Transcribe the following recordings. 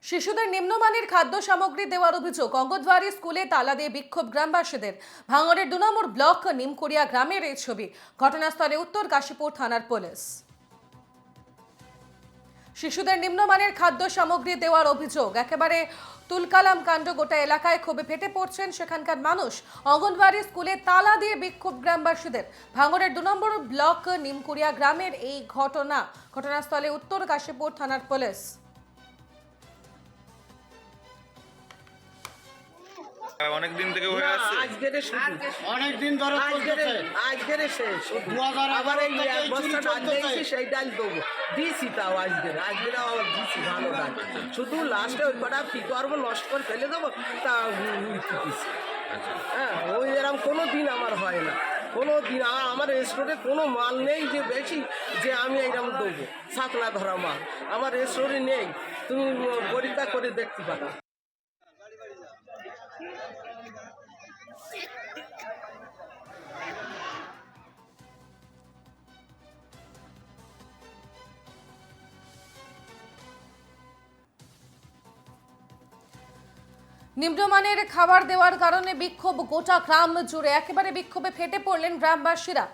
শিশুদের নিম্নমানের খাদ্য সামগ্রী দেওয়ার অভিযোগ। অঙ্গনওয়াড়ি স্কুলে তালা দিয়ে বিক্ষোভ গ্রামবাসীদের। ভাঙড়ের 2 নম্বর ব্লক নিমকুড়িয়া গ্রামের এই ছবি। ঘটনাস্থলে উত্তর কাশীপুর থানার পুলিশ। শিশুদের নিম্নমানের খাদ্য সামগ্রী দেওয়ার অভিযোগ। একেবারে তুলকালাম কাণ্ড, গোটা এলাকায় ক্ষোভে ফেটে পড়ছেন সেখানকার মানুষ। অঙ্গনওয়াড়ি স্কুলে তালা দিয়ে বিক্ষোভ গ্রামবাসীদের। ভাঙড়ের 2 নম্বর ব্লক নিমকুড়িয়া গ্রামের এই ঘটনাস্থলে উত্তর কাশীপুর থানার পুলিশ। অনেক দিন থেকে হয়ে আসছে। আজকেরে শুরু, অনেক দিন ধরে চলতেছে। আজকেরে শেষ। 2011 আবার এই এক থেকে বস্তা ডাল চলতেছে। দিয়েছি, সেই ডাল দেবো দিয়েছি, তাও আজকেরে আবার দিয়েছি ভালো ডাল। শুধু লাস্টে ওই কটা কি করবো, নষ্ট করে ফেলে দেবো, তা দিচ্ছি। হ্যাঁ, ওই এরকম কোনো দিন আমার হয় না, কোনো দিন। আমার স্টোরে কোনো মাল নেই যে বেশি যে আমি এইরকম দেবো, ছাকলা ধরা মাল আমার স্টোরে নেই। তুমি পরীক্ষা করে দেখতে পারো। নিম্নমানের খাবার দেওয়ার কারণে বিক্ষোভ গোটা গ্রাম জুড়ে। একেবারে বিক্ষোভে ফেটে পড়লেন গ্রামবাসীরা।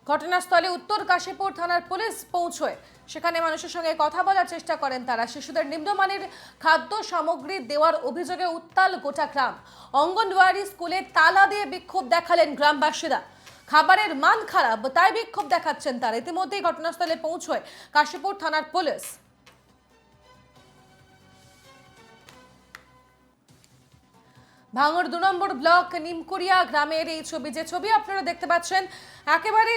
ঘটনাস্থলে উত্তর কাশীপুর থানার পুলিশ পৌঁছয়। সেখানে মানুষের সঙ্গে কথা বলার চেষ্টা করেন তারা। শিশুদের নিম্নমানের খাদ্য সামগ্রী দেওয়ার অভিযোগে উত্তাল গোটা গ্রাম। অঙ্গনওয়াড়ি স্কুলে তালা দিয়ে বিক্ষোভ দেখালেন গ্রামবাসীরা। খাবারের মান খারাপ, তাই বিক্ষোভ দেখাচ্ছেন তারা। ইতিমধ্যেই ঘটনাস্থলে পৌঁছয় কাশীপুর থানার পুলিশ। ভাঙড় 2 নম্বর ব্লক নিমকুড়িয়া গ্রামের এই ছবি। যে ছবি আপনারা দেখতে পাচ্ছেন, একেবারে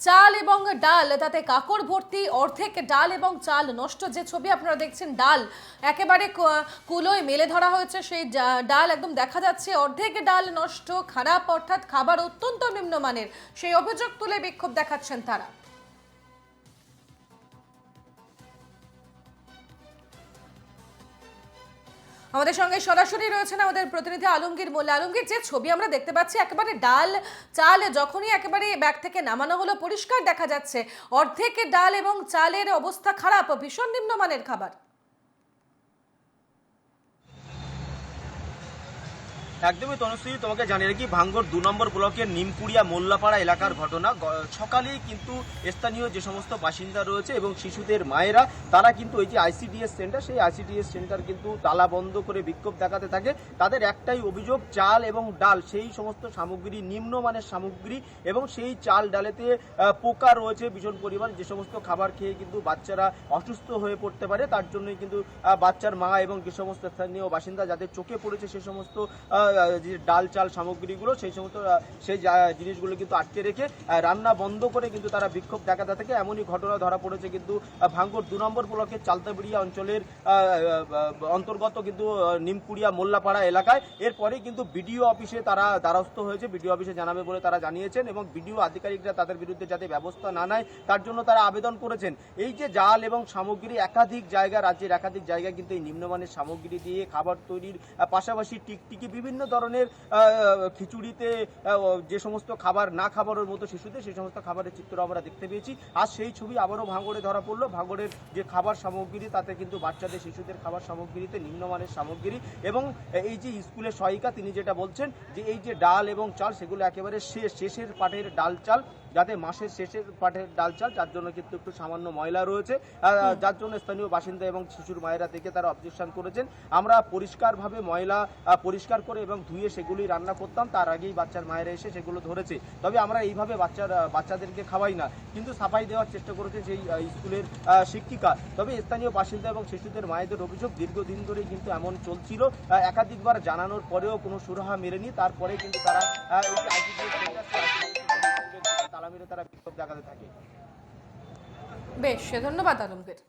চাল এবং ডাল, তাতে কাকড় ভর্তি, অর্ধেক ডাল এবং চাল নষ্ট। যে ছবি আপনারা দেখছেন, ডাল একেবারে কুলোয় মেলে ধরা হয়েছে। সেই ডাল একদম দেখা যাচ্ছে অর্ধেক ডাল নষ্ট, খারাপ, অর্থাৎ খাবার অত্যন্ত নিম্নমানের। সেই অভিযোগ তুলে বিক্ষোভ দেখাচ্ছেন তারা। আমাদের সঙ্গে সরাসরি রয়েছেন আমাদের প্রতিনিধি আলমগীর মোল্লা। আলমগীর, যে ছবি আমরা দেখতে পাচ্ছি, একেবারে ডাল চাল যখনই একেবারে ব্যাগ থেকে নামানো হলো, পরিষ্কার দেখা যাচ্ছে অর্ধেক ডাল এবং চালের অবস্থা খারাপ, ভীষণ নিম্নমানের খাবার। একদমই তনুশ্রী, তোমাকে জানিয়ে রাখি, ভাঙড় 2 নম্বর ব্লকের নিমকুড়িয়া মোল্লাপাড়া এলাকার ঘটনা। সকালেই কিন্তু স্থানীয় যে সমস্ত বাসিন্দা রয়েছে এবং শিশুদের মায়েরা, তারা কিন্তু এই যে আইসিডিএস সেন্টার, সেই আইসিডিএস সেন্টার কিন্তু তালা বন্ধ করে বিক্ষোভ দেখাতে থাকে। তাদের একটাই অভিযোগ, চাল এবং ডাল, সেই সমস্ত সামগ্রী নিম্নমানের সামগ্রী, এবং সেই চাল ডালেতে পোকা রয়েছে ভীষণ পরিমাণ। যে সমস্ত খাবার খেয়ে কিন্তু বাচ্চারা অসুস্থ হয়ে পড়তে পারে, তার জন্যই কিন্তু বাচ্চার মা এবং যে সমস্ত স্থানীয় বাসিন্দা যাদের চোখে পড়েছে সে সমস্ত যে ডাল চাল সামগ্রীগুলো, সেই সমস্ত সেই জিনিসগুলো কিন্তু আটকে রেখে রান্না বন্ধ করে কিন্তু তারা বিক্ষোভ দেখাতে থাকে। এমনই ঘটনা ধরা পড়েছে কিন্তু ভাঙড় 2 নম্বর ব্লকের চালতাবিড়িয়া অঞ্চলের অন্তর্গত কিন্তু নিমকুড়িয়া মোল্লাপাড়া এলাকায়। এরপরে কিন্তু বিডিও অফিসে তারা দ্বারস্থ হয়েছে, বিডিও অফিসে জানাবে বলে তারা জানিয়েছেন, এবং বিডিও আধিকারিকরা তাদের বিরুদ্ধে যাতে ব্যবস্থা না নেয় তার জন্য তারা আবেদন করেছেন। এই যে জাল এবং সামগ্রী, একাধিক জায়গা, রাজ্যের একাধিক জায়গায় কিন্তু এই নিম্নমানের সামগ্রী দিয়ে খাবার তৈরির পাশাপাশি টিকটিকি, বিভিন্ন ধরনের খিচুড়িতে যে সমস্ত খাবার না খাবারের মতো শিশুদের, সেই সমস্ত খাবারের চিত্র আমরা দেখতে পেয়েছি। আর সেই ছবি আবারও ভাঙড়ে ধরা পড়লো। ভাঙড়ের যে খাবার সামগ্রী, তাতে কিন্তু বাচ্চাদের, শিশুদের খাবার সামগ্রীতে নিম্নমানের সামগ্রী, এবং এই যে স্কুলের সহায়িকা তিনি যেটা বলছেন যে এই যে ডাল এবং চাল, সেগুলো একেবারে শেষের পাটের ডাল চাল, যাতে মাসের শেষের পাটের ডাল চাল, যার জন্য কিন্তু একটু সামান্য ময়লা রয়েছে, যার জন্য স্থানীয় বাসিন্দা এবং শিশুর মায়েরা থেকে তারা অবজেকশন করেছেন। আমরা পরিষ্কারভাবে ময়লা পরিষ্কার করে এবং ধুয়ে সেগুলি রান্না করতাম, তার আগেই বাচ্চার মায়েরা এসে সেগুলো ধরেছে। তবে আমরা এইভাবে বাচ্চাদেরকে খাওয়াই না, কিন্তু সাফাই দেওয়ার চেষ্টা করেছে সেই স্কুলের শিক্ষিকা। তবে স্থানীয় বাসিন্দা এবং শিশুদের মায়েদের অভিযোগ, দীর্ঘদিন ধরেই কিন্তু এমন চলছিল। একাধিকবার জানানোর পরেও কোনো সুরাহা মেলেনি। তারপরে কিন্তু তারা তালা মেরে তারা বিক্ষোভ দেখাতে থাকে। বেশ, ধন্যবাদ আলমগীর।